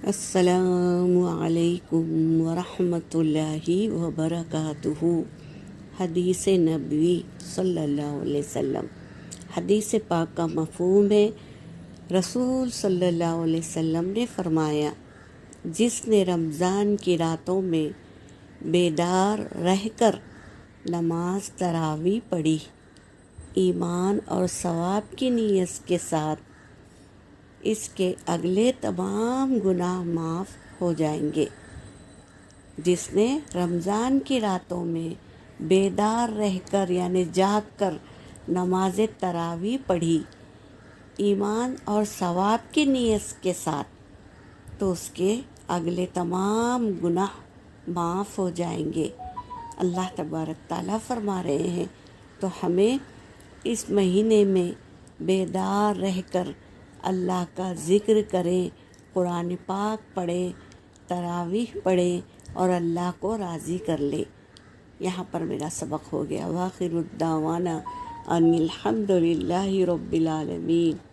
السلام علیکم ورحمۃ اللہ وبرکاتہ۔ حدیث نبوی صلی اللہ علیہ وسلم۔ حدیث پاک کا مفہوم ہے، رسول صلی اللہ علیہ وسلم نے فرمایا، جس نے رمضان کی راتوں میں بیدار رہ کر نماز تراویح پڑھی، ایمان اور ثواب کی نیت کے ساتھ، اس کے اگلے تمام گناہ معاف ہو جائیں گے۔ جس نے رمضان کی راتوں میں بیدار رہ کر یعنی جاگ کر نماز تراویح پڑھی، ایمان اور ثواب کی نیت کے ساتھ، تو اس کے اگلے تمام گناہ معاف ہو جائیں گے۔ اللہ تبارک تعالیٰ فرما رہے ہیں، تو ہمیں اس مہینے میں بیدار رہ کر اللہ کا ذکر کریں، قرآن پاک پڑھیں، تراویح پڑھیں اور اللہ کو راضی کر لیں۔ یہاں پر میرا سبق ہو گیا۔ وآخر الدعوانا ان الحمد للہ رب العالمین۔